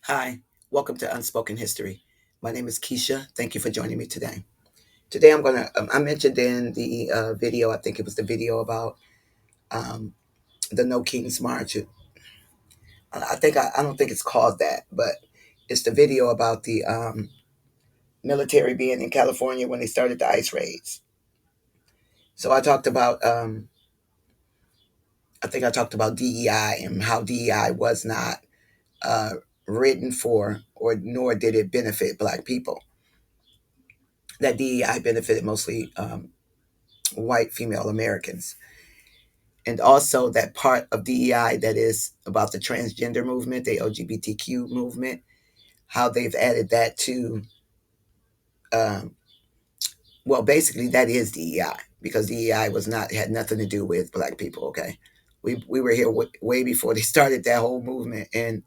Hi, welcome to Unspoken History. My name is Keisha. Thank you for joining me today. Today I mentioned in the video, I think it was the video about um, the No King's March. I don't think it's called that, but it's the video about the military being in California when they started the ice raids. So I think I talked about DEI and how DEI was not uh, written for, or nor did it benefit Black people. That DEI benefited mostly white female Americans. And also that part of DEI that is about the transgender movement, the LGBTQ movement, how they've added that to, um, well, basically that is DEI because DEI had nothing to do with Black people. Okay, we were here way before they started that whole movement, and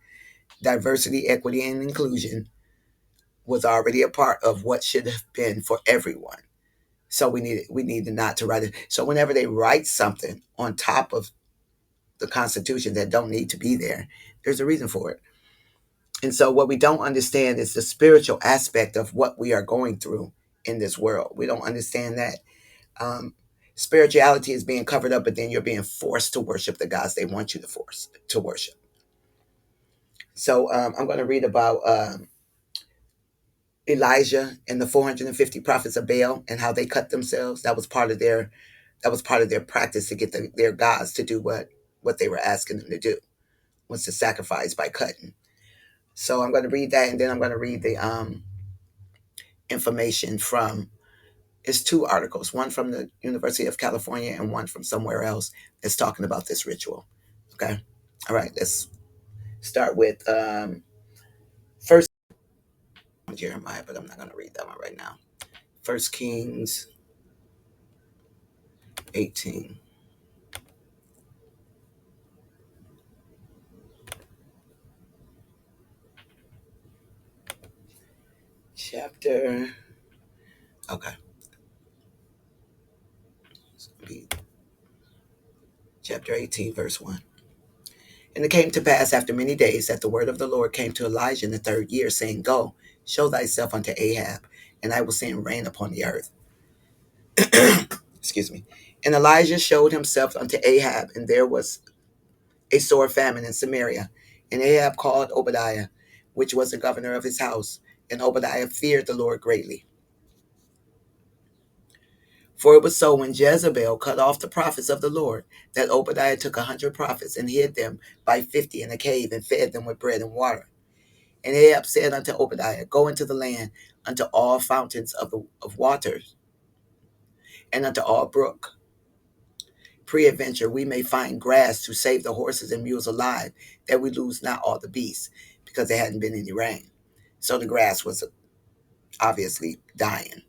diversity, equity, and inclusion was already a part of what should have been for everyone. So we needed not to write it. So whenever they write something on top of the Constitution that don't need to be there, there's a reason for it. And so what we don't understand is the spiritual aspect of what we are going through in this world. We don't understand that spirituality is being covered up, but then you're being forced to worship the gods they want you to force to worship. So I'm going to read about Elijah and the 450 prophets of Baal and how they cut themselves. That was part of their practice to get their gods to do what they were asking them to do, was to sacrifice by cutting. So I'm going to read that, and then I'm going to read the information from. It's two articles, one from the University of California and one from somewhere else that's talking about this ritual. Okay, all right. Let's start with First Jeremiah, but I'm not going to read that one right now. First Kings 18, chapter. Okay, it's gonna be chapter 18, verse 1. And it came to pass after many days that the word of the Lord came to Elijah in the third year, saying, Go, show thyself unto Ahab, and I will send rain upon the earth. Excuse me. And Elijah showed himself unto Ahab, and there was a sore famine in Samaria. And Ahab called Obadiah, which was the governor of his house. And Obadiah feared the Lord greatly. For it was so when Jezebel cut off the prophets of the Lord, that Obadiah took 100 prophets and hid them by 50 in a cave and fed them with bread and water. And Ahab said unto Obadiah, Go into the land, unto all fountains of waters, and unto all brook. Peradventure we may find grass to save the horses and mules alive, that we lose not all the beasts, because there hadn't been any rain. So the grass was obviously dying.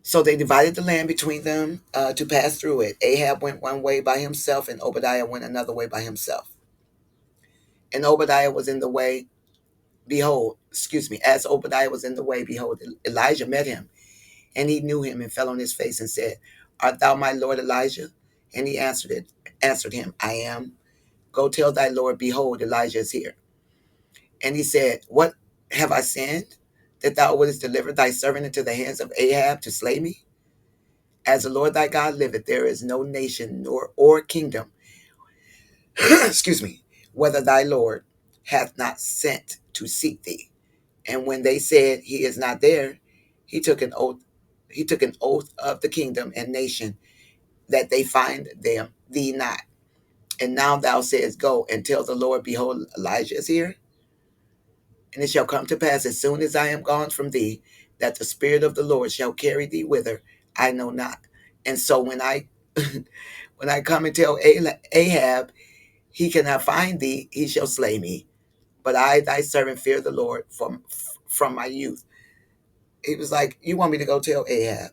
So they divided the land between them to pass through it. Ahab went one way by himself, and Obadiah went another way by himself. And Obadiah was in the way, as Obadiah was in the way, behold, Elijah met him. And he knew him and fell on his face and said, Art thou my Lord Elijah? And he answered him, I am. Go tell thy Lord, behold, Elijah is here. And he said, What have I sinned, that thou wouldest deliver thy servant into the hands of Ahab to slay me? As the Lord thy God liveth, there is no nation nor or kingdom, excuse me, whether thy Lord hath not sent to seek thee. And when they said, He is not there, he took an oath. He took an oath of the kingdom and nation, that they find thee not. And now thou sayest, Go and tell the Lord, behold, Elijah is here. And it shall come to pass, as soon as I am gone from thee, that the Spirit of the Lord shall carry thee whither I know not. And so when I when I come and tell Ahab he cannot find thee, he shall slay me. But I, thy servant, fear the Lord from my youth. He was like, You want me to go tell Ahab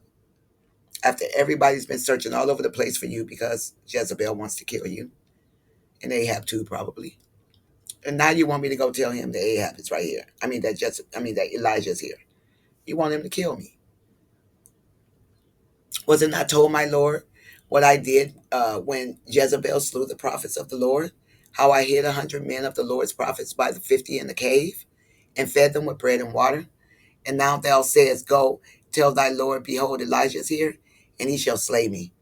after everybody's been searching all over the place for you because Jezebel wants to kill you, and Ahab too, probably. And now you want me to go tell him that Ahab is right here. That Elijah's here. You want him to kill me. Was it not told my Lord what I did when Jezebel slew the prophets of the Lord? how I hid 100 men of the Lord's prophets by the 50 in the cave, and fed them with bread and water? And now thou sayest, Go, tell thy Lord, behold, Elijah is here, and he shall slay me.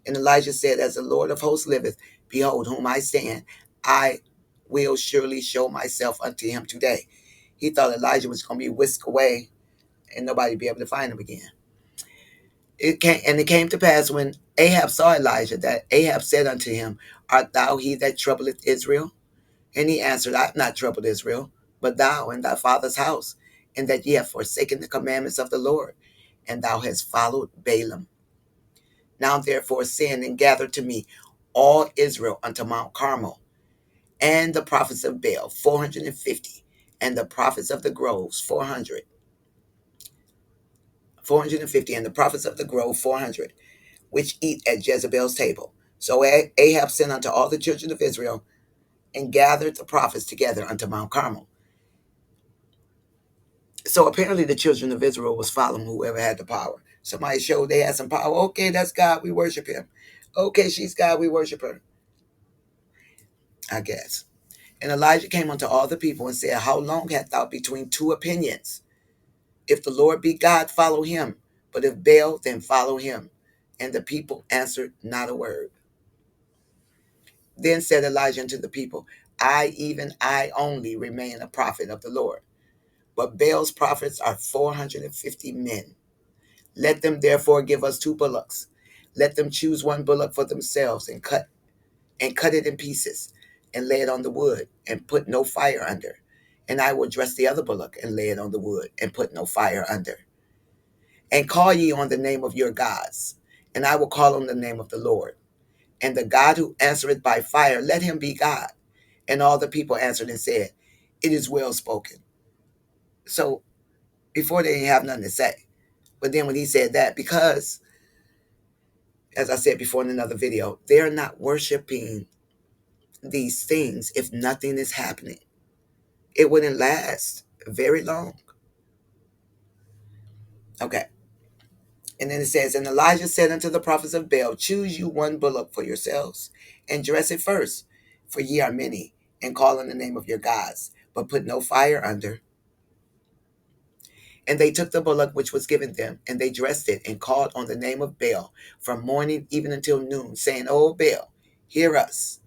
And Elijah said, As the Lord of hosts liveth, behold, whom I stand, I will surely show myself unto him today. He thought Elijah was going to be whisked away and nobody be able to find him again. It came to pass when Ahab saw Elijah that Ahab said unto him, Art thou he that troubleth Israel? And he answered, I have not troubled Israel, but thou and thy father's house, and that ye have forsaken the commandments of the Lord, and thou hast followed Balaam. Now therefore send and gather to me all Israel unto Mount Carmel, and the prophets of Baal 450, and the prophets of the groves 450, and the prophets of the grove 400, which eat at Jezebel's table. So Ahab sent unto all the children of Israel, and gathered the prophets together unto Mount Carmel. So apparently the children of Israel was following whoever had the power. Somebody showed they had some power. Okay, that's God, we worship him. Okay, she's God, we worship her, I guess. And Elijah came unto all the people and said, How long hast thou between two opinions? If the Lord be God, follow him. But if Baal, then follow him. And the people answered not a word. Then said Elijah unto the people, I, even I only, remain a prophet of the Lord. But Baal's prophets are 450 men. Let them therefore give us 2 bullocks. Let them choose 1 bullock for themselves, and cut it in pieces, and lay it on the wood, and put no fire under. And I will dress the other bullock, and lay it on the wood, and put no fire under. And call ye on the name of your gods, and I will call on the name of the Lord. And the God who answereth by fire, let him be God. And all the people answered and said, It is well spoken. So before they didn't have nothing to say. But then when he said that, because, as I said before in another video, they're not worshiping these things if nothing is happening. It wouldn't last very long. Okay. And then it says, And Elijah said unto the prophets of Baal, Choose you 1 bullock for yourselves, and dress it first, for ye are many, and call on the name of your gods, but put no fire under. And they took the bullock which was given them, and they dressed it, and called on the name of Baal from morning even until noon, saying, O Baal, hear us.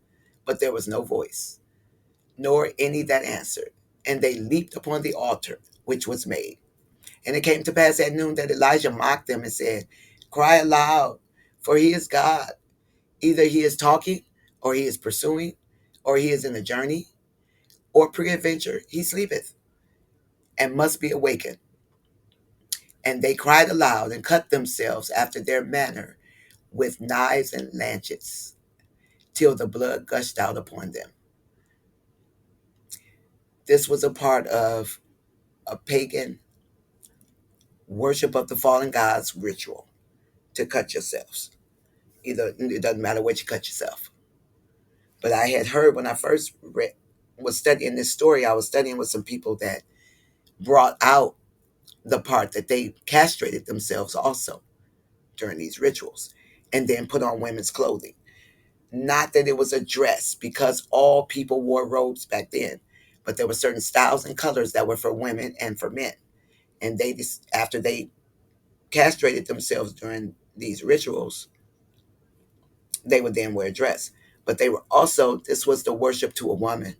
But there was no voice, nor any that answered. And they leaped upon the altar which was made. And it came to pass at noon that Elijah mocked them and said, Cry aloud, for he is God. Either he is talking, or he is pursuing, or he is in a journey, or peradventure he sleepeth, and must be awakened. And they cried aloud, and cut themselves after their manner with knives and lancets, till the blood gushed out upon them. This was a part of a pagan worship of the fallen gods ritual, to cut yourselves. Either it doesn't matter what you cut yourself. But I had heard when I first was studying this story, I was studying with some people that brought out the part that they castrated themselves also during these rituals, and then put on women's clothing. Not that it was a dress, because all people wore robes back then, but there were certain styles and colors that were for women and for men. And they just, after they castrated themselves during these rituals, they would then wear a dress. But they were also, this was the worship to a woman.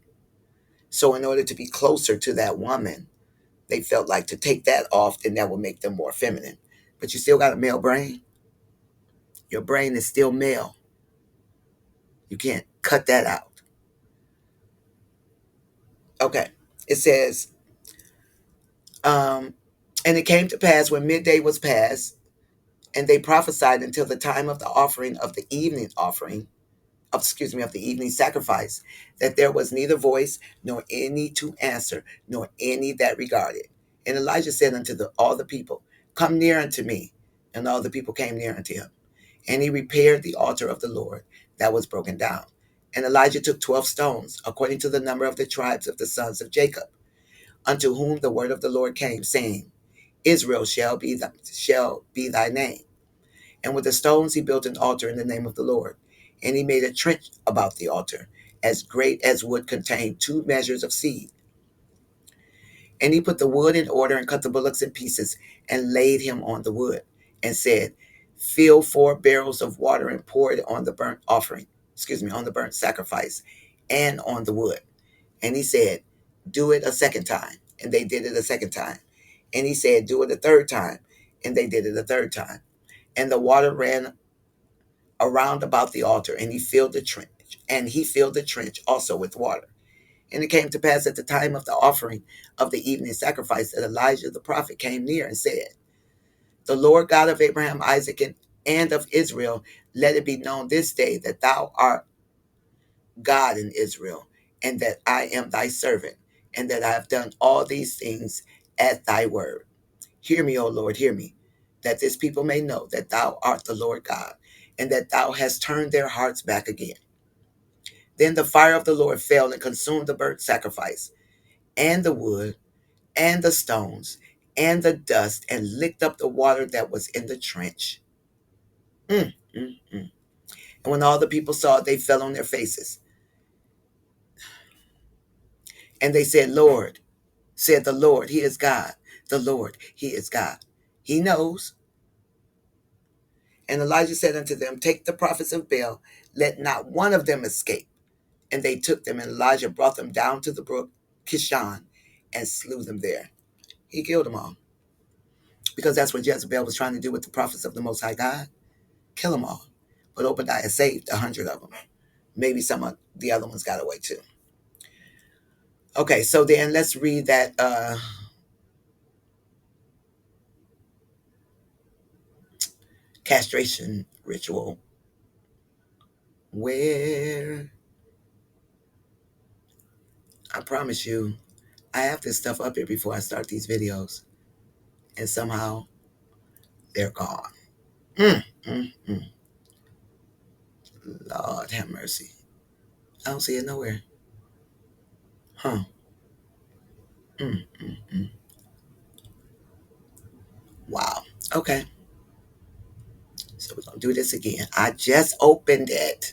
So in order to be closer to that woman, they felt like to take that off, then that would make them more feminine. But you still got a male brain. Your brain is still male. You can't cut that out. Okay. It says, and it came to pass when midday was past, and they prophesied until the time of the offering of the evening offering, of the evening sacrifice, that there was neither voice, nor any to answer, nor any that regarded. And Elijah said unto all the people, Come near unto me. And all the people came near unto him. And he repaired the altar of the Lord that was broken down. And Elijah took 12 stones, according to the number of the tribes of the sons of Jacob, unto whom the word of the Lord came, saying, Israel shall be thy name. And with the stones he built an altar in the name of the Lord. And he made a trench about the altar, as great as would contain 2 measures of seed. And he put the wood in order and cut the bullocks in pieces and laid him on the wood and said, fill 4 barrels of water and pour it on the burnt offering, on the burnt sacrifice and on the wood. And he said, do it a second time. And they did it a second time. And he said, do it a third time. And they did it a third time. And the water ran around about the altar, and he filled the trench. And he filled the trench also with water. And it came to pass at the time of the offering of the evening sacrifice that Elijah the prophet came near and said, the Lord God of Abraham, Isaac, and of Israel, let it be known this day that thou art God in Israel, and that I am thy servant, and that I have done all these things at thy word. Hear me, O Lord, hear me, that this people may know that thou art the Lord God, and that thou hast turned their hearts back again. Then the fire of the Lord fell and consumed the burnt sacrifice, and the wood, and the stones, and the dust, and licked up the water that was in the trench. Mm, mm, mm. And when all the people saw it, they fell on their faces. And they said, Lord, said the Lord, he is God. The Lord, he is God. He knows. And Elijah said unto them, take the prophets of Baal, let not one of them escape. And they took them, and Elijah brought them down to the brook Kishon and slew them there. He killed them all. Because that's what Jezebel was trying to do with the prophets of the Most High God. Kill them all. But Obadiah saved 100 of them. Maybe some of the other ones got away too. Okay, so then let's read that castration ritual. Where, I promise you, I have this stuff up here before I start these videos. And somehow they're gone. Mm, mm, mm. Lord have mercy. I don't see it nowhere. Huh. Mm, mm, mm. Wow. Okay. So we're going to do this again. I just opened it.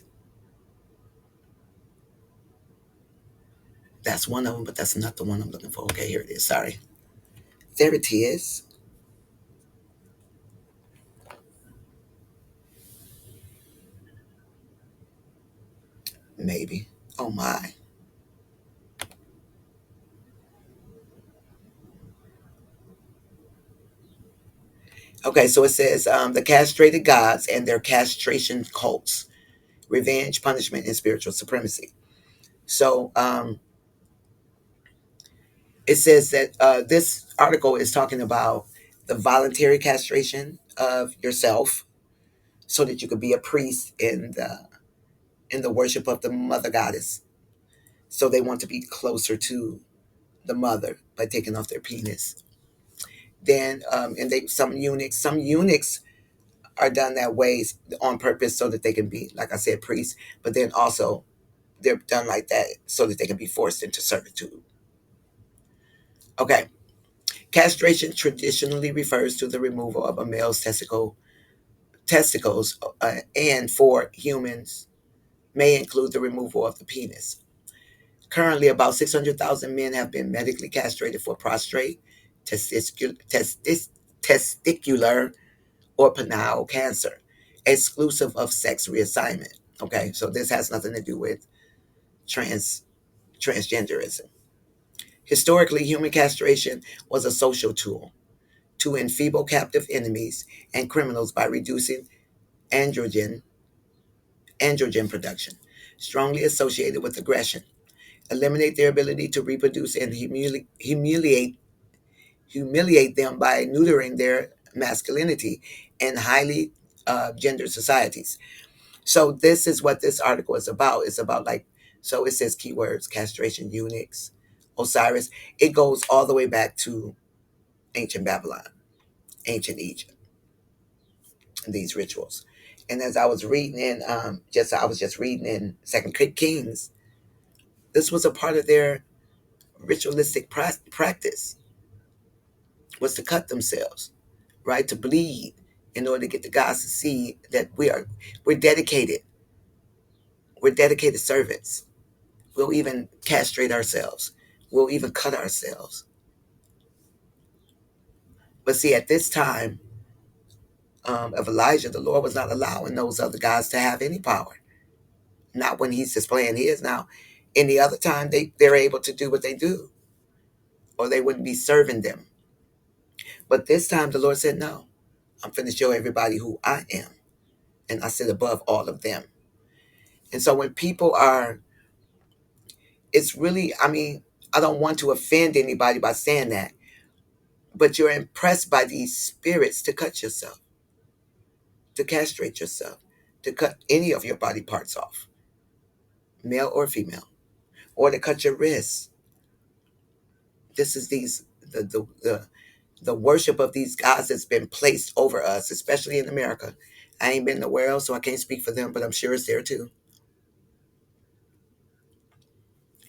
That's one of them, but that's not the one I'm looking for. Okay, here it is. Sorry. There it is. Maybe. Oh my. Okay, so it says the castrated gods and their castration cults, revenge, punishment, and spiritual supremacy. So it says that this article is talking about the voluntary castration of yourself so that you could be a priest in the worship of the mother goddess. So they want to be closer to the mother by taking off their penis. Then and they some eunuchs are done that way on purpose so that they can be, like I said, priests. But then also they're done like that so that they can be forced into servitude. Okay. Castration traditionally refers to the removal of a male's testicles, and for humans may include the removal of the penis. Currently, about 600,000 men have been medically castrated for prostate, testicular, or penile cancer, exclusive of sex reassignment. Okay, so this has nothing to do with transgenderism. Historically, human castration was a social tool to enfeeble captive enemies and criminals by reducing androgen androgen production, strongly associated with aggression, eliminate their ability to reproduce, and humiliate them by neutering their masculinity in highly gendered societies. So this is what this article is about. It's about, like, so it says keywords: castration, eunuchs, Osiris. It goes all the way back to ancient Babylon, ancient Egypt, these rituals. And as I was reading in, I was just reading in Second Kings, this was a part of their ritualistic practice, was to cut themselves, right, to bleed, in order to get the gods to see that we're dedicated, we're dedicated servants. We'll even castrate ourselves. We'll even cut ourselves. But see, at this time of Elijah, the Lord was not allowing those other guys to have any power. Not when he's displaying his. Now, any other time, they're able to do what they do, or they wouldn't be serving them. But this time, the Lord said, no, I'm going to show everybody who I am. And I sit above all of them. And so when people are, it's really, I mean, I don't want to offend anybody by saying that, but you're impressed by these spirits to cut yourself, to castrate yourself, to cut any of your body parts off, male or female, or to cut your wrists. This is the worship of these gods that's been placed over us, especially in America. I ain't been nowhere else, so I can't speak for them, but I'm sure it's there too.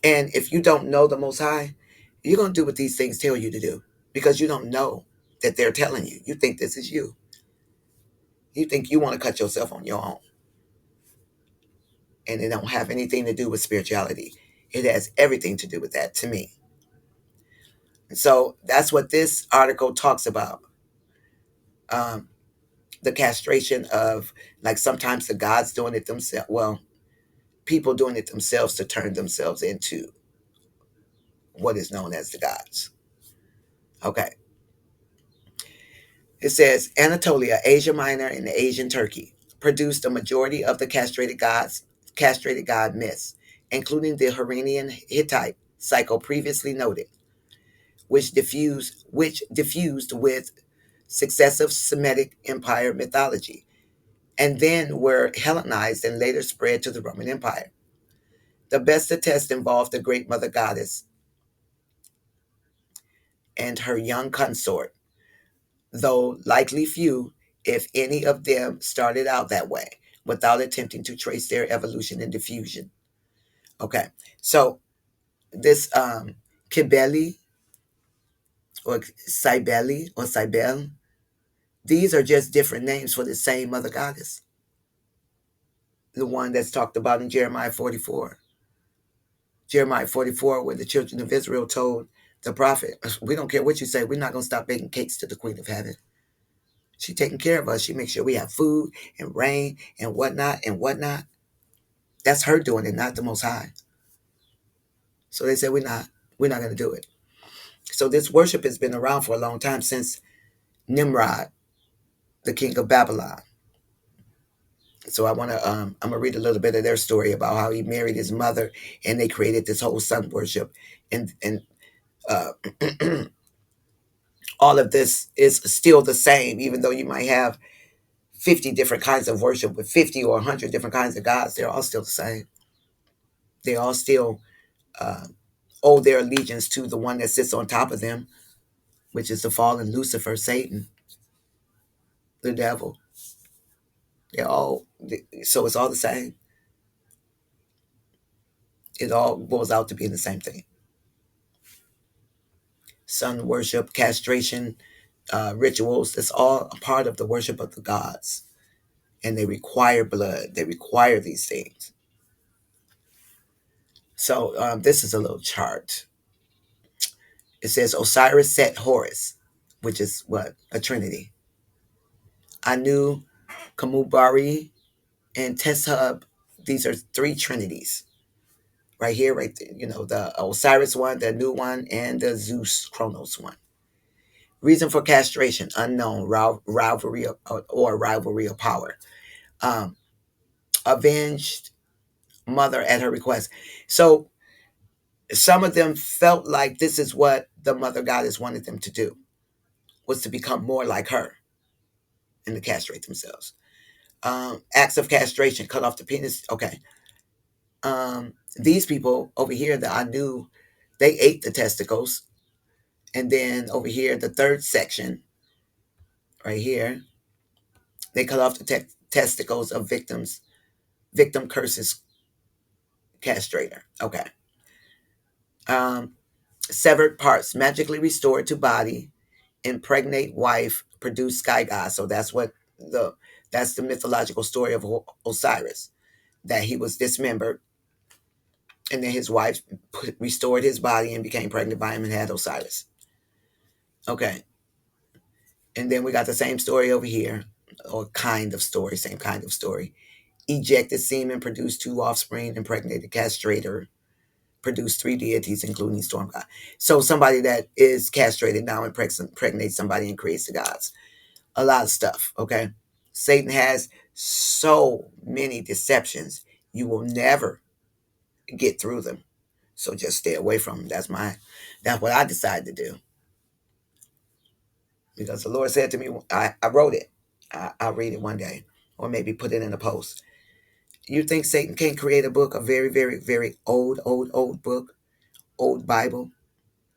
And if you don't know the Most High, you're going to do what these things tell you to do because you don't know that they're telling you. You think this is you. You think you want to cut yourself on your own. And it don't have anything to do with spirituality. It has everything to do with that to me. And so that's what this article talks about. Um, the castration of, like, sometimes the gods doing it themselves. Well, people doing it themselves to turn themselves into what is known as the gods. Okay. It says Anatolia, Asia Minor, and Asian Turkey produced a majority of the castrated god myths, including the Iranian Hittite cycle previously noted, which diffused with successive Semitic Empire mythology, and then were Hellenized and later spread to the Roman Empire. The best attest involved the great mother goddess and her young consort, though likely few, if any of them, started out that way, without attempting to trace their evolution and diffusion. Okay, so this Kibeli or Cybele, these are just different names for the same mother goddess, the one that's talked about in Jeremiah 44. Jeremiah 44, where the children of Israel told the prophet, we don't care what you say, we're not going to stop baking cakes to the Queen of Heaven. She's taking care of us. She makes sure we have food and rain and whatnot and whatnot. That's her doing it, not the Most High. So they said we're not going to do it. So this worship has been around for a long time, since Nimrod, the king of Babylon. So I'm gonna read a little bit of their story about how he married his mother, and they created this whole sun worship, and uh, all of this is still the same, even though you might have 50 different kinds of worship with 50 or 100 different kinds of gods. They're all still the same. They all still uh, owe their allegiance to the one that sits on top of them, which is the fallen Lucifer, Satan, the devil. They're all so it's all the same. It all boils out to being the same thing. Sun worship, castration, rituals. That's all a part of the worship of the gods, and they require blood. They require these things. So this is a little chart. It says Osiris, Set, Horus, which is what? A trinity. Anu, Kamubari, and Teshub. These are three trinities. Right here, right there. You know, the Osiris one, the new one, and the Zeus Chronos one. Reason for castration, unknown, rivalry or rivalry of power. Um, Avenged mother at her request. So some of them felt like this is what the mother goddess wanted them to do, was to become more like her and to castrate themselves. Acts of castration, cut off the penis. Okay. These people over here that I knew, they ate the testicles. And then over here, the third section, right here, they cut off the testicles of victim curses castrator. Okay. Um, Severed parts magically restored to body, impregnate wife, produce sky god. So that's the mythological story of Osiris, that he was dismembered And then his wife restored his body and became pregnant by him and had Osiris. Okay. And then we got the same story over here, or kind of story, same kind of story. Ejected semen produced two offspring, impregnated castrator, produced three deities, including storm god. So somebody that is castrated now impregnates somebody and creates the gods. A lot of stuff, okay? Satan has so many deceptions, you will never get through them. So just stay away from them. That's what I decided to do. Because the Lord said to me, I wrote it. I'll read it one day, or maybe put it in a post. You think Satan can't create a book, a very, very, very old book, old Bible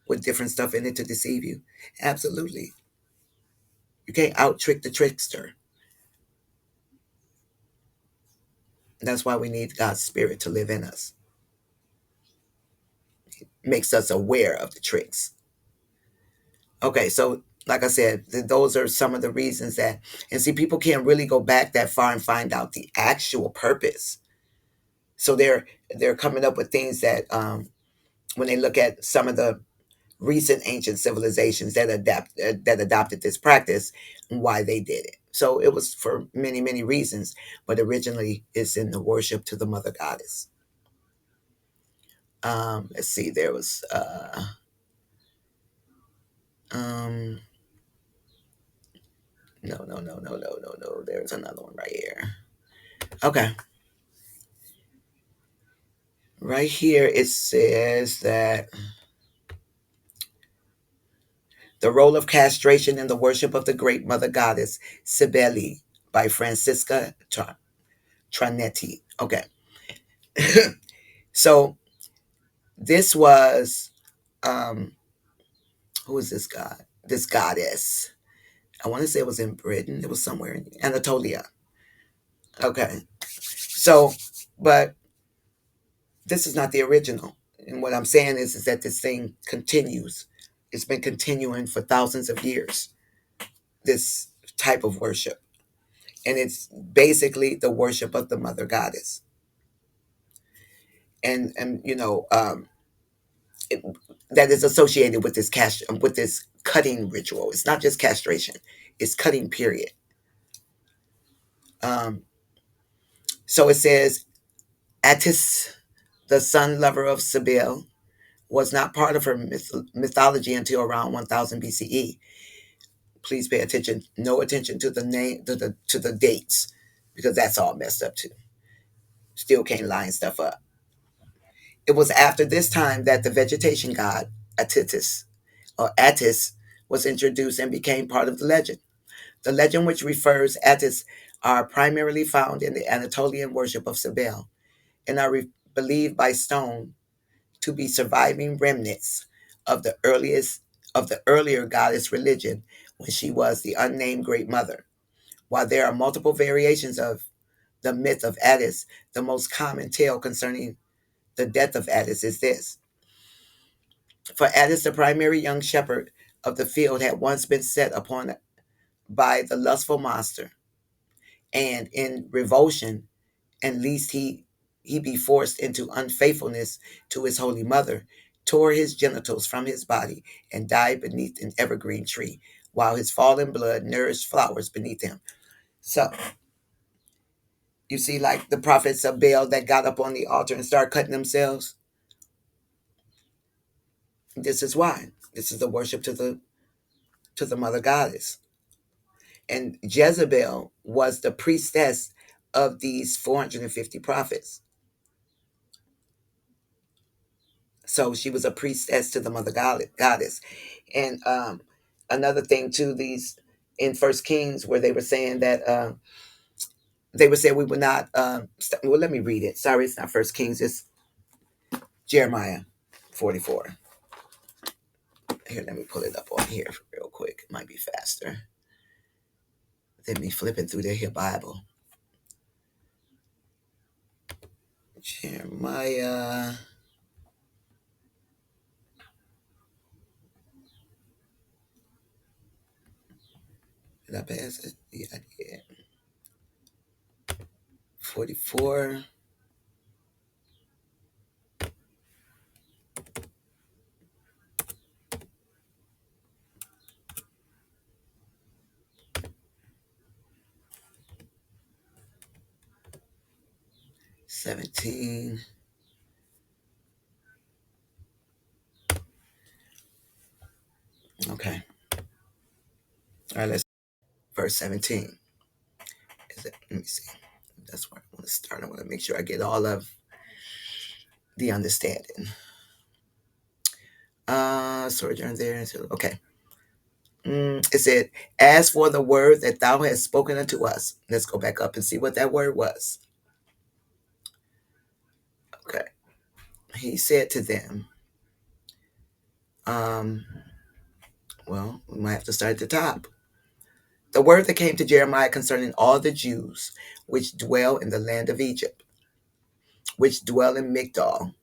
with different stuff in it to deceive you? Absolutely. You can't out trick the trickster. That's why we need God's spirit to live in us. Makes us aware of the tricks. Okay, so like I said, those are some of the reasons that, and see, people can't really go back that far and find out the actual purpose. So they're coming up with things that when they look at some of the recent ancient civilizations that adopted this practice, and why they did it. So it was for many reasons, but originally it's in the worship to the mother goddess. Let's see, there was um no. There's another one right here. Okay. Right here it says that the role of castration in the worship of the great mother goddess Cybele by Francisca Tranetti. Okay. So this was who is this god? This goddess. I want to say it was in Britain. It was somewhere in Anatolia. Okay. So, but this is not the original. And what I'm saying is that this thing continues. It's been continuing for thousands of years, this type of worship. And it's basically the worship of the mother goddess. And it, that is associated with with this cutting ritual. It's not just castration, it's cutting, period. Um, so it says, Attis, the son lover of Cybele, was not part of her mythology until around 1000 BCE. Please pay attention. No attention to the name, to the dates, because that's all messed up too. Still can't line stuff up. It was after this time that the vegetation god Attis or Attis was introduced and became part of the legend. The legend which refers Attis are primarily found in the Anatolian worship of Cybele and are believed by Stone to be surviving remnants of the earlier goddess religion when she was the unnamed great mother. While there are multiple variations of the myth of Attis, the most common tale concerning the death of Attis is this. For Attis, the primary young shepherd of the field, had once been set upon by the lustful monster, and in revulsion, and lest he be forced into unfaithfulness to his holy mother, tore his genitals from his body and died beneath an evergreen tree, while his fallen blood nourished flowers beneath him. So you see, like the prophets of Baal that got up on the altar and started cutting themselves. This is why. This is the worship to the mother goddess. And Jezebel was the priestess of these 450 prophets. So she was a priestess to the mother goddess. And another thing too, these in First Kings, where they were saying that they would say we would not. Well, let me read it. Sorry, it's not First Kings. It's Jeremiah 44. Here, let me pull it up on here real quick. It might be faster than me flipping through the here Bible. Jeremiah. Did I pass it? Yeah, I did. 44. 17. Okay. All right, let's verse 17. Is it? Let me see. That's where I want to start. I want to make sure I get all of the understanding. Sojourn there. Okay. It said, as for the word that thou hast spoken unto us, let's go back up and see what that word was. Okay. He said to them, well, we might have to start at the top. The word that came to Jeremiah concerning all the Jews which dwell in the land of Egypt, which dwell in Migdol,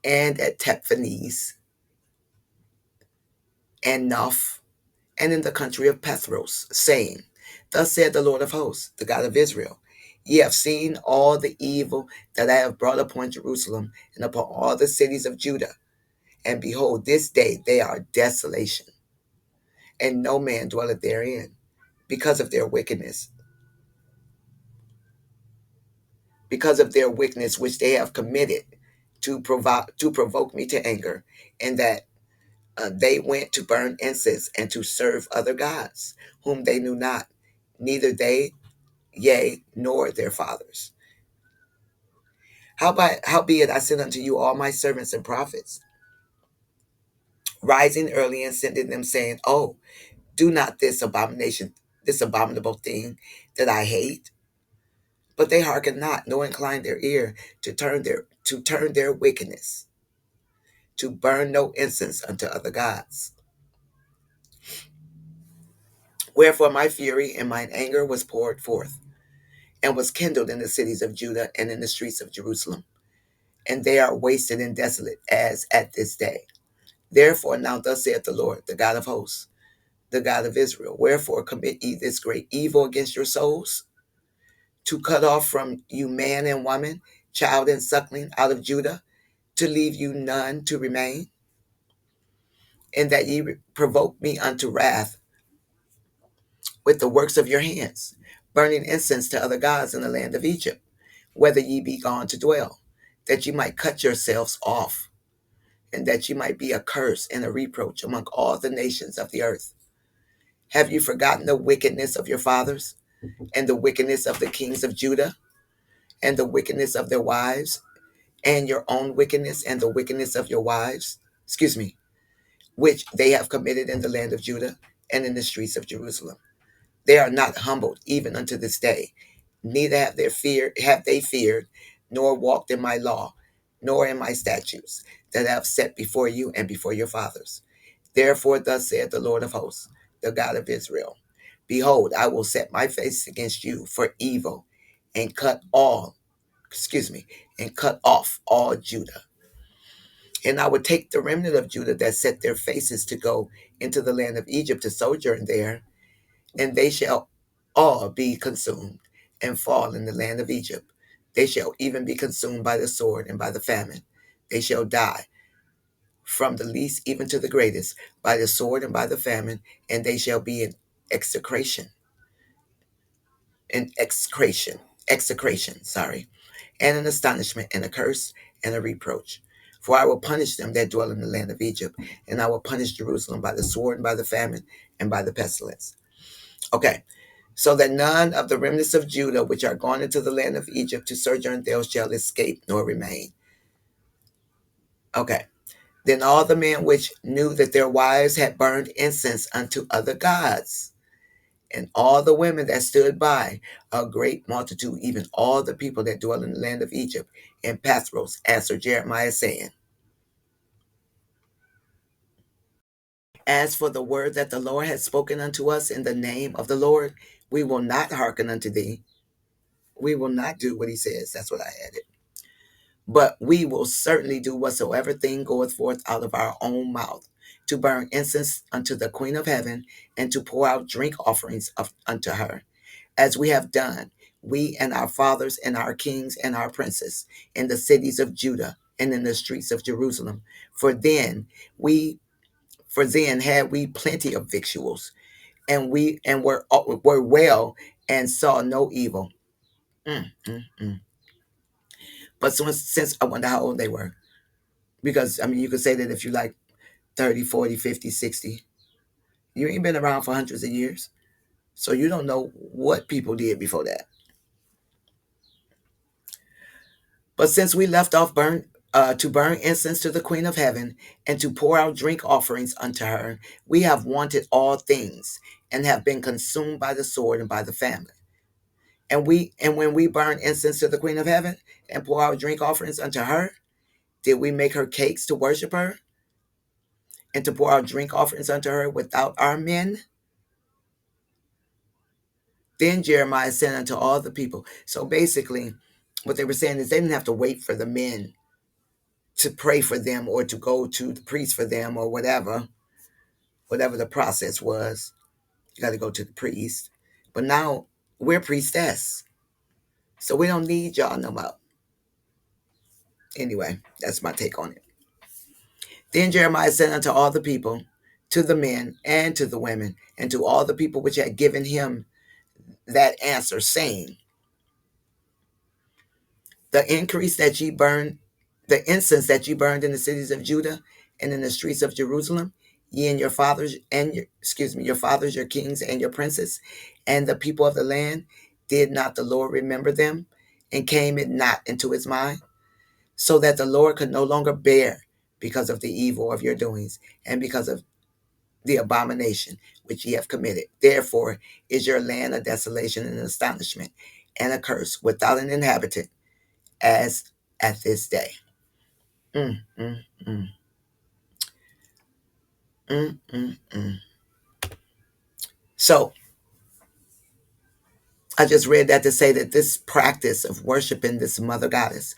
and at Tephines, and Noph, and in the country of Pethros, saying, thus said the Lord of hosts, the God of Israel, ye have seen all the evil that I have brought upon Jerusalem and upon all the cities of Judah. And behold, this day they are desolation, and no man dwelleth therein, because of their wickedness, which they have committed to provoke me to anger, and that they went to burn incense and to serve other gods, whom they knew not, neither they, yea, nor their fathers. Howbeit I sent unto you all my servants and prophets, rising early and sending them, saying, oh, do not this abominable thing that I hate. But they hearken not, nor incline their ear to turn their wickedness, to burn no incense unto other gods. Wherefore my fury and mine anger was poured forth, and was kindled in the cities of Judah and in the streets of Jerusalem, and they are wasted and desolate as at this day. Therefore now thus saith the Lord, the God of hosts, the God of Israel, wherefore commit ye this great evil against your souls, to cut off from you man and woman, child and suckling out of Judah, to leave you none to remain, and that ye provoke me unto wrath with the works of your hands, burning incense to other gods in the land of Egypt, whether ye be gone to dwell, that ye might cut yourselves off, and that ye might be a curse and a reproach among all the nations of the earth. Have you forgotten the wickedness of your fathers, and the wickedness of the kings of Judah, and the wickedness of their wives, and your own wickedness, and the wickedness of your wives, which they have committed in the land of Judah and in the streets of Jerusalem? They are not humbled even unto this day, neither have they feared, nor walked in my law, nor in my statutes that I have set before you and before your fathers. Therefore thus saith the Lord of hosts, the God of Israel, behold, I will set my face against you for evil, and cut off all Judah. And I will take the remnant of Judah that set their faces to go into the land of Egypt to sojourn there, and they shall all be consumed and fall in the land of Egypt. They shall even be consumed by the sword and by the famine. They shall die, from the least even to the greatest, by the sword and by the famine, and they shall be in execration, execration, and an astonishment and a curse and a reproach. For I will punish them that dwell in the land of Egypt, and I will punish Jerusalem by the sword and by the famine and by the pestilence. Okay, so that none of the remnants of Judah which are gone into the land of Egypt to sojourn there shall escape nor remain. Okay, then all the men which knew that their wives had burned incense unto other gods, and all the women that stood by, a great multitude, even all the people that dwell in the land of Egypt and Pathros, answered Jeremiah, saying, as for the word that the Lord has spoken unto us in the name of the Lord, we will not hearken unto thee. We will not do what he says. That's what I added. But we will certainly do whatsoever thing goeth forth out of our own mouth, to burn incense unto the Queen of heaven, and to pour out drink offerings unto her, as we have done, we and our fathers and our kings and our princes, in the cities of Judah and in the streets of Jerusalem. For then had we plenty of victuals, and were well, and saw no evil. Mm, mm, mm. But since I wonder how old they were. Because, I mean, you could say that if you like 30, 40, 50, 60, you ain't been around for hundreds of years. So you don't know what people did before that. But since we left off to burn incense to the Queen of Heaven and to pour out drink offerings unto her, we have wanted all things and have been consumed by the sword and by the famine. And when we burn incense to the Queen of Heaven and pour out drink offerings unto her, did we make her cakes to worship her and to pour out drink offerings unto her without our men? Then Jeremiah said unto all the people. So basically, what they were saying is they didn't have to wait for the men to pray for them or to go to the priest for them or whatever the process was. You got to go to the priest. But now we're priestess. So we don't need y'all no more. Anyway, that's my take on it. Then Jeremiah said unto all the people, to the men and to the women, and to all the people which had given him that answer, saying, the increase that ye burned, the incense that ye burned in the cities of Judah and in the streets of Jerusalem, ye and your fathers and your fathers, your kings and your princes, and the people of the land, did not the Lord remember them, and came it not into his mind, so that the Lord could no longer bear because of the evil of your doings, and because of the abomination which ye have committed. Therefore is your land a desolation and an astonishment, and a curse without an inhabitant, as at this day. Mm, mm, mm, mm. So I just read that to say that this practice of worshiping this mother goddess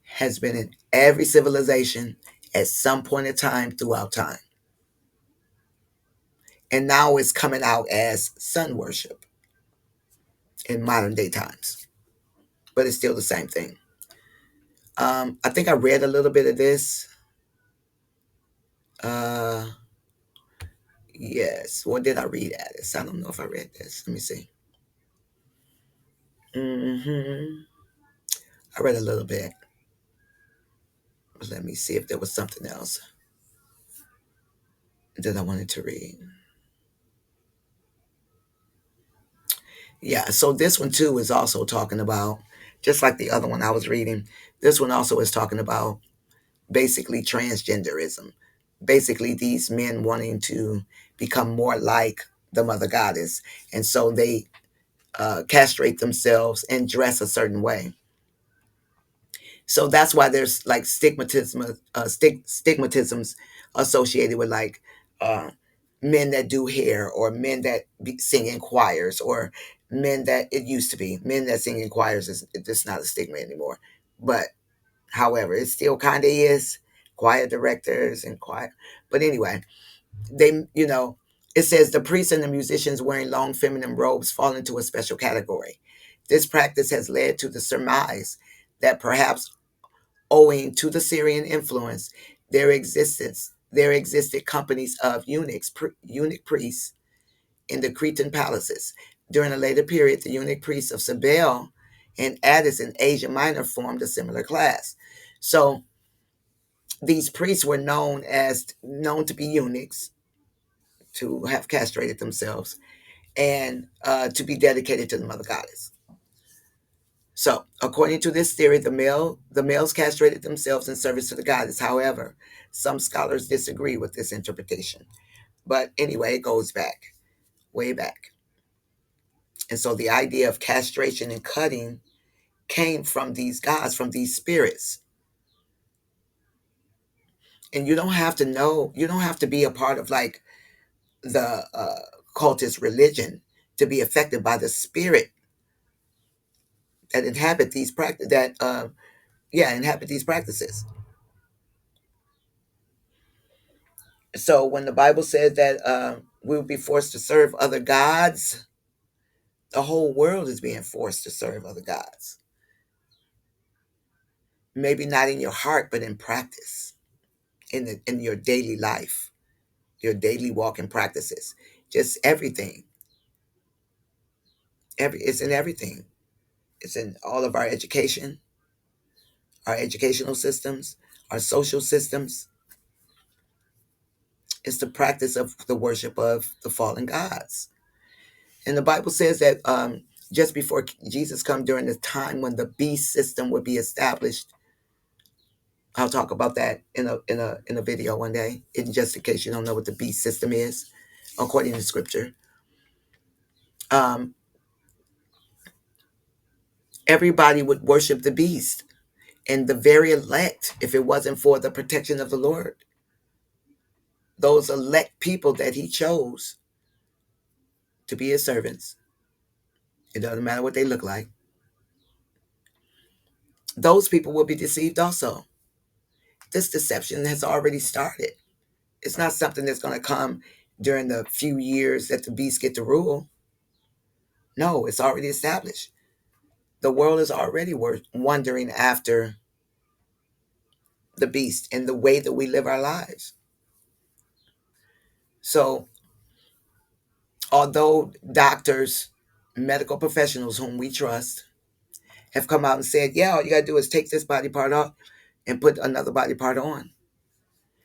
has been in every civilization at some point in time throughout time. And now it's coming out as sun worship in modern day times. But it's still the same thing. I think I read a little bit of this. Uh, yes. What did I read at this? I don't know if I read this. Let me see. I read a little bit. Let me see if there was something else that I wanted to read. Yeah, so this one too is also talking about, just like the other one I was reading, this one also is talking about basically transgenderism. Basically, these men wanting to become more like the mother goddess. And so they castrate themselves and dress a certain way. So that's why there's like stigmatisms associated with like uh, men that do hair, or men that sing in choirs, or men that, it used to be men that sing in choirs, is it's not a stigma anymore. But however, it still kind of is, choir directors and choir. But anyway, they, it says the priests and the musicians wearing long feminine robes fall into a special category. This practice has led to the surmise that perhaps, owing to the Syrian influence, there existed companies of eunuch priests in the Cretan palaces. During a later period, the eunuch priests of Baal and Addis in Asia Minor formed a similar class. So these priests were known to be eunuchs, to have castrated themselves, and to be dedicated to the mother goddess. So, according to this theory, the males castrated themselves in service to the goddess. However, some scholars disagree with this interpretation. But anyway, it goes back, way back. And so the idea of castration and cutting came from these gods, from these spirits. And you don't have to know, you don't have to be a part of like the cultist religion to be affected by the spirit that inhabit these practice that inhabit these practices. So when the Bible says that we will be forced to serve other gods, the whole world is being forced to serve other gods. Maybe not in your heart, but in practice, in your daily life, your daily walking practices, just everything. It's in everything. It's in all of our education. our educational systems, our social systems. It's the practice of the worship of the fallen gods. And the Bible says that just before Jesus come, during the time when the beast system would be established. I'll talk about that in a video one day, just in case you don't know what the beast system is, according to Scripture. Um, Everybody would worship the beast, and the very elect, if it wasn't for the protection of the Lord, those elect people that He chose to be His servants. It doesn't matter what they look like. Those people will be deceived also. This deception has already started. It's not something that's going to come during the few years that the beast get to rule. No, it's already established. The world is already wondering after the beast and the way that we live our lives. So, although doctors, medical professionals whom we trust, have come out and said, yeah, all you got to do is take this body part off and put another body part on.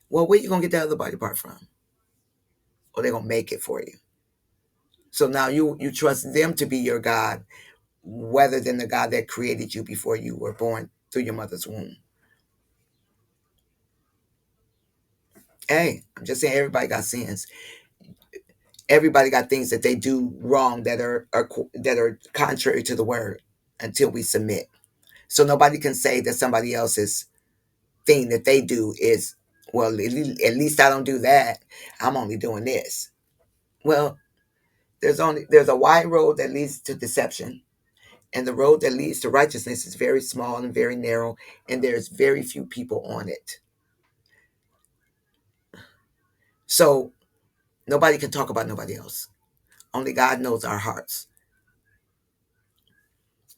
Well, where you going to get that other body part from? Or they're going to make it for you. So now you trust them to be your God rather than the God that created you before you were born through your mother's womb. Hey, I'm just saying everybody got sins. Everybody got things that they do wrong that are contrary to the word until we submit. So nobody can say that somebody else's thing that they do is, well, at least I don't do that. I'm only doing this. Well, there's a wide road that leads to deception, and the road that leads to righteousness is very small and very narrow, and there's very few people on it. So nobody can talk about nobody else. Only God knows our hearts.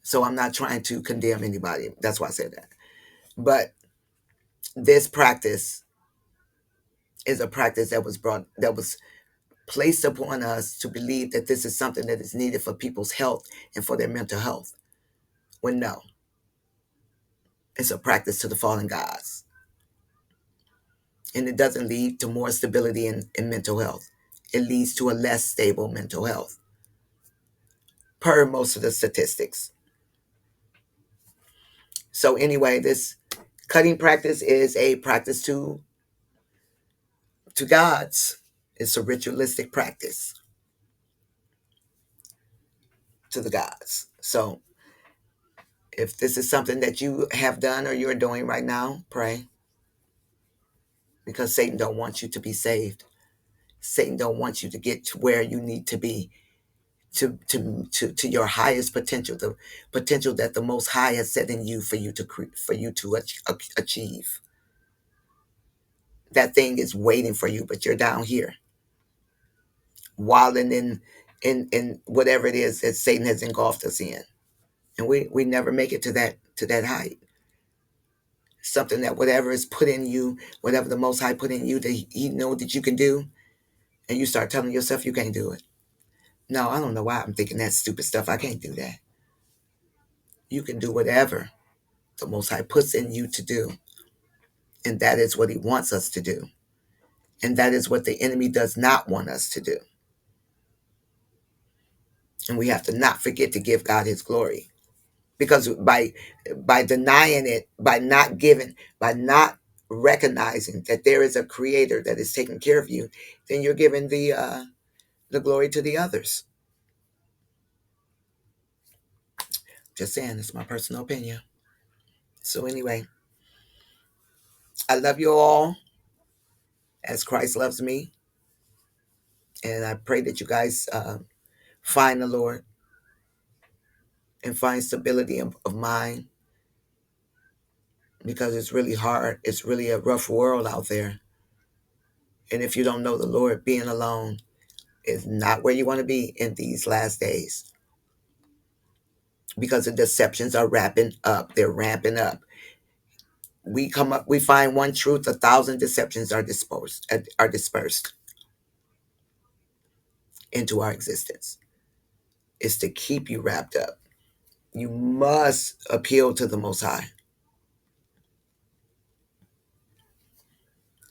So I'm not trying to condemn anybody. That's why I said that. But this practice is a practice that was placed upon us to believe that this is something that is needed for people's health and for their mental health. When no, it's a practice to the fallen gods. And it doesn't lead to more stability in mental health. It leads to a less stable mental health, per most of the statistics. So anyway, this cutting practice is a practice to gods. It's a ritualistic practice to the gods. So if this is something that you have done or you're doing right now, pray, because Satan don't want you to be saved. Satan don't want you to get to where you need to be, to your highest potential, the potential that the Most High has set in you for you to achieve. That thing is waiting for you, but you're down here, wallowing in whatever it is that Satan has engulfed us in, and we never make it to that height. Something that whatever is put in you, whatever the Most High put in you, that He know that you can do, and you start telling yourself you can't do it. No, I don't know why I'm thinking that stupid stuff. I can't do that. You can do whatever the Most High puts in you to do, and that is what He wants us to do, and that is what the enemy does not want us to do. And we have to not forget to give God His glory, because by denying it, by not recognizing that there is a Creator that is taking care of you, then you're giving the glory to the others. Just saying, it's my personal opinion. So anyway, I love you all as Christ loves me, and I pray that you guys find the Lord and find stability of mind, because it's really hard. It's really a rough world out there, and if you don't know the Lord, being alone is not where you want to be in these last days, because the deceptions are ramping up. They're ramping up. We find one truth, 1,000 deceptions are dispersed into our existence. It's to keep you wrapped up. You must appeal to the Most High.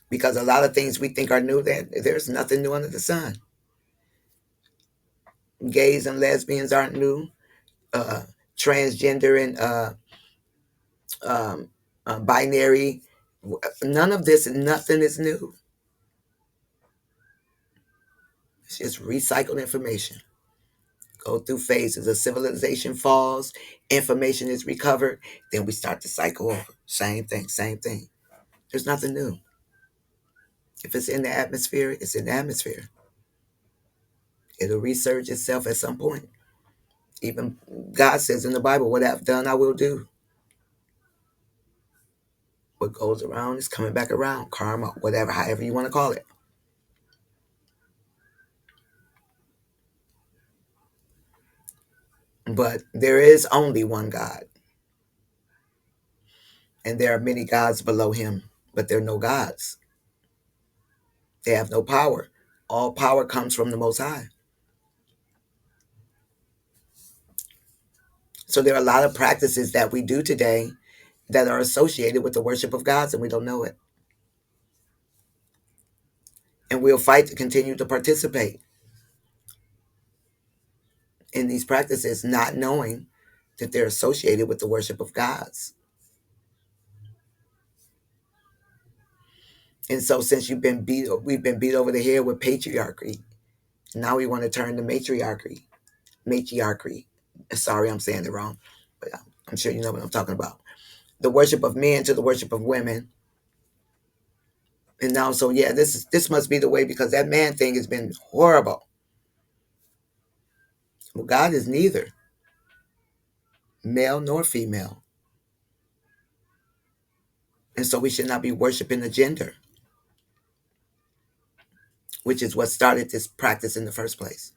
because a lot of things we think are new, that there's nothing new under the sun. Gays and lesbians aren't new. Uh, Transgender and um, binary, none of this, nothing is new. It's just recycled information. Go through phases. A civilization falls, information is recovered, then we start to cycle over. Same thing, same thing. There's nothing new. If it's in the atmosphere, it's in the atmosphere. It'll resurge itself at some point. Even God says in the Bible, what I've done, I will do. What goes around is coming back around. Karma, whatever, however you want to call it. But there is only one God, and there are many gods below him, but there are no gods. They have no power. All power comes from the Most High. So there are a lot of practices that we do today that are associated with the worship of gods, and we don't know it. And we'll fight to continue to participate in these practices, not knowing that they're associated with the worship of gods. And so, since we've been beat over the head with patriarchy. Now we want to turn to matriarchy. Matriarchy. Sorry, I'm saying it wrong, but I'm sure you know what I'm talking about. The worship of men to the worship of women. And now, so yeah, this must be the way, because that man thing has been horrible. Well, God is neither male nor female, and so we should not be worshiping the gender, which is what started this practice in the first place.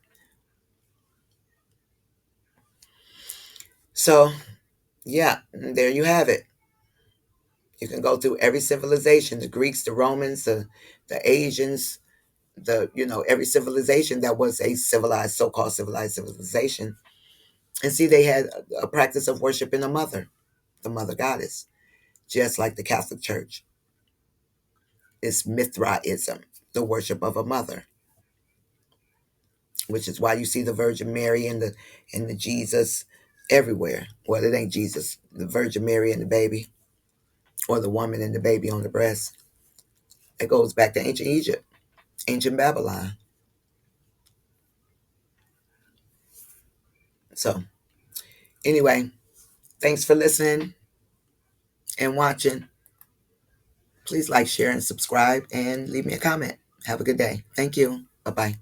So yeah, there you have it. You can go through every civilization: the Greeks, the Romans, the Asians, every civilization that was a civilized, so-called civilized civilization, and see they had a practice of worshiping a mother, the mother goddess, just like the Catholic Church. It's Mithraism, the worship of a mother, which is why you see the Virgin Mary and the Jesus everywhere. Well, it ain't Jesus, the Virgin Mary and the baby, or the woman and the baby on the breast. It goes back to ancient Egypt, ancient Babylon. So anyway, thanks for listening and watching. Please like, share, and subscribe, and leave me a comment. Have a good day. Thank you. Bye bye.